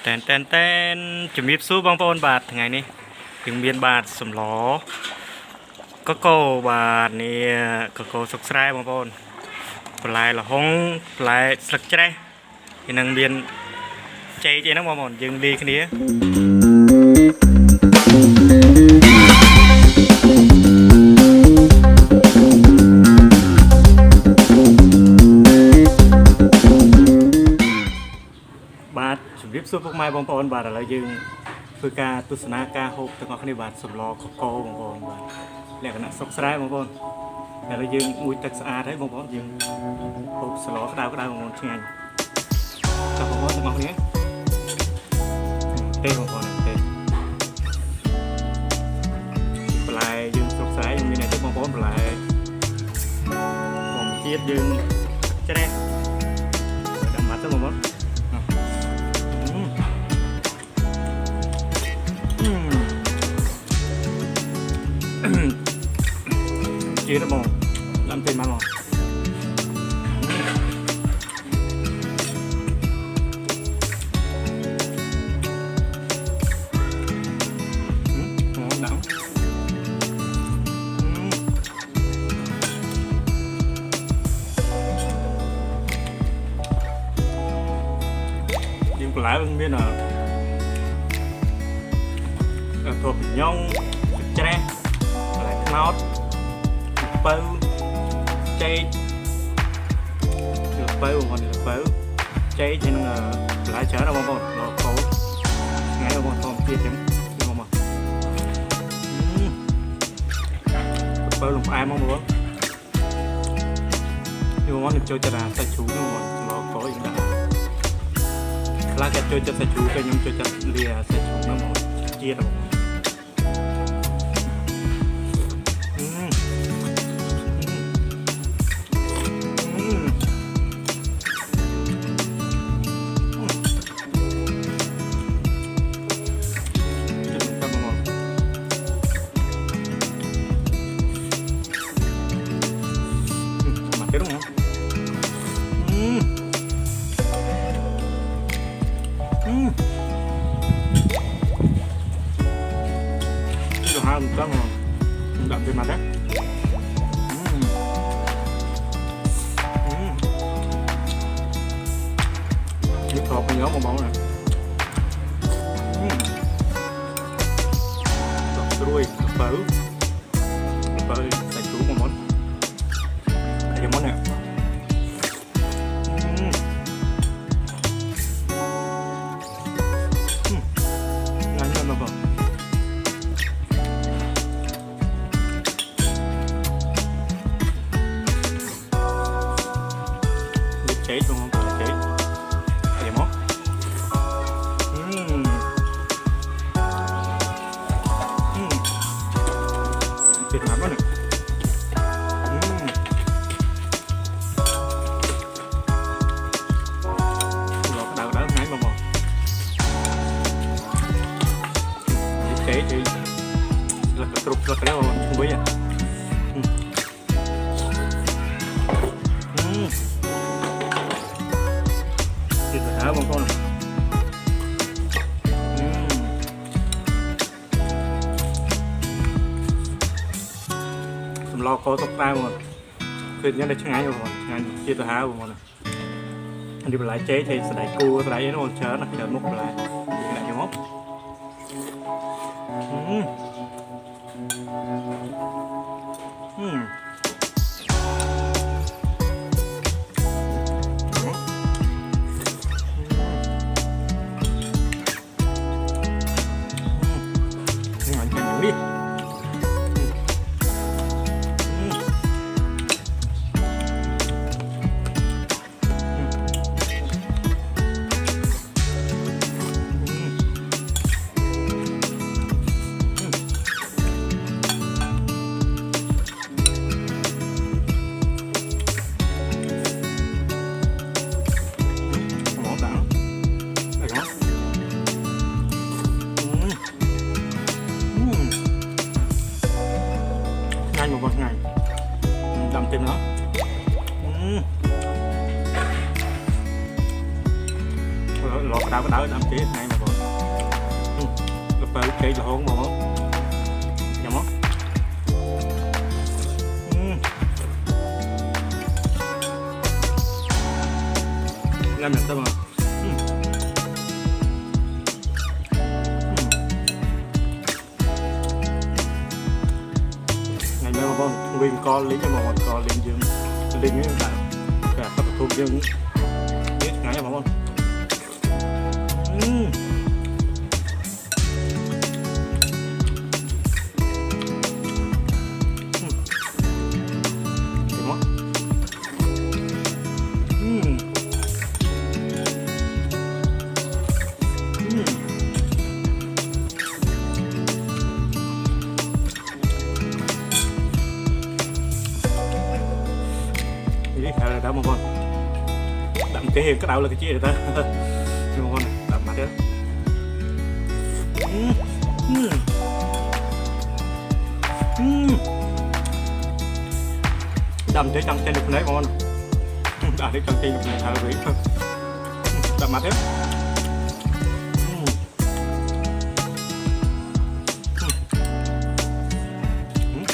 แต่นจะมีสู้บางปอนบาทไงนี่ถึงเมียนบาทสมล้อก็โกบาทนี่ก็โกสุกไส้บางปอนปลายละห้องปลายสักใจที่นังเมียนใจนักบางปอนยังดีขึ้นนี้บาทสุริบสู้พวกไม้บางปอนบาทอะไรยังคือการตุสนาการหกตั้งแต่ขณะบาทสมล้อก็โกบางปอนบาทแล้วก็นักสุกไส้บางปอนแล้วยังมุ้ยตักสะอาดให้บางปอนยังหกสล้อก็ได้บางปอนเชียงกับบางปอนตั้งแต่นี้เต้บางปอนเต้ปลายยังสุกไส้ยังมีในที่บางปอนปลายผมเทียบยังจะได้ดำมัดตั้งบางปอนchia nó bò làm tiền mà bò nóng nhưng lại không biết là thuộc nhông tre lại nốt bơ chay được bơ còn được bơ chay trên lá chả đâu mà nó khổ ngay đâu mà còn kia chấm nhưng mà bơ lục ai mong muốn nhưng mà món được chơi cho là sai chú nhưng mà nó khổ gì đó lá cái chơi cho sai chú cái nhưng chơi cho lìa sai chú nó mà chia đâu đúng không? Cái hai một trăm rồi, đậm trên mặt đấy. Nước cột này nhớ một mẫu này. Đọt đuôi, bở, xài chú một món. Cái món này ngon hơn mà không được cháy luôn không phải cháy cái món thịt lắm đó này thì là cái trục là cái đó không biết à thịt hả bọn con lo có tóc tai mà khuyên nhớ đây chẳng ai rồi ngay thịt hả bọn con này anh đi lại chế thì sẽ đẩy cua sẽ đẩy nó còn chờ nó chờ múc lại lại cho mốc đi cái đảo đậm tí này mà còn gặp phải cái là hôn mà không nhắm không làm được sao mà ngày mai mà con nguyên con lính cho mà con con lính dương lính ấy đã cả tập thuộc dương biết ngày mà con đó một con đậm thể hiện cái đầu là cái chia được ta một con này đậm mặt đấy đậm thế trong trên được đấy con đã thấy trong trên được này thở với đậm mặt đấy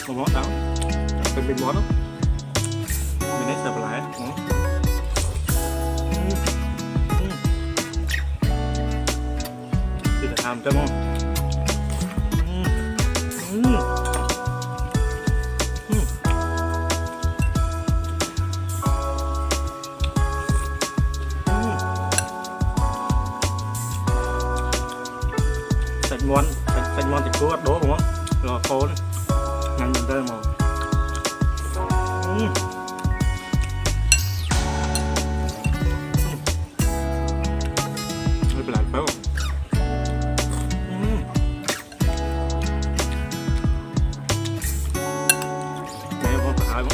một món đóเป็นเป็นมอสmình lấy sập lại thì là làm cho ngon sạch ngon thì cố gắng đố đúng không lò khô đấy ngăn nhìn đây mà phải không? Này không phải không?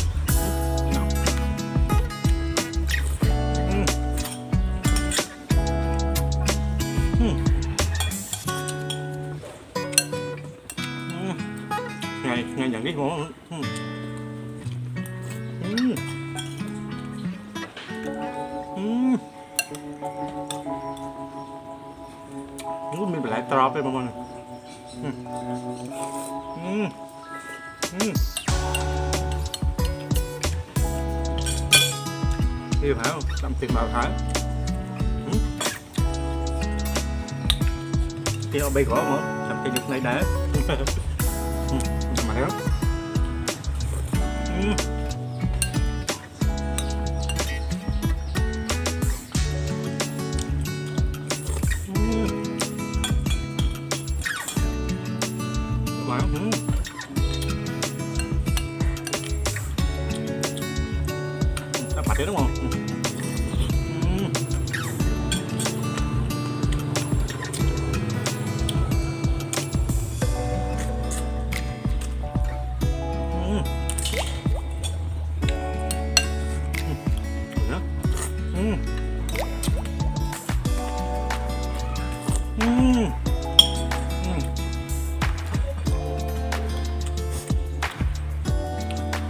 Ngày nhận cái món mình phải lại drop đây mọi người đi phải không làm tiền bảo thái thì ở đây có mà làm tiền được này đá mà đó mặt đấy đúng không?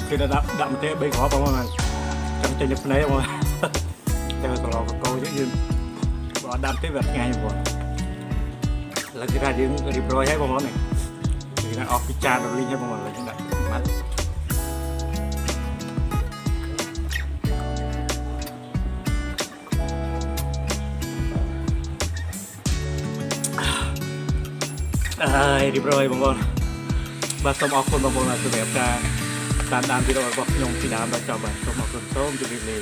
Khi đã đậm thế bên khó không mà trong trên nhập này không à theo lò của cô chứ nhưng bỏ đậm thế vật ngay rồi là cái ra những cái rồi hay không này thì là off cái trà rồi linh hay không là chúng ta mắt đi rồi bọn con và xong off con bọn con là từ đẹp ra តាមដានវីដេអូរបស់ខ្ញុំពីដើមដល់ចប់ហើយសូមអរគុណសូមជម្រាបលា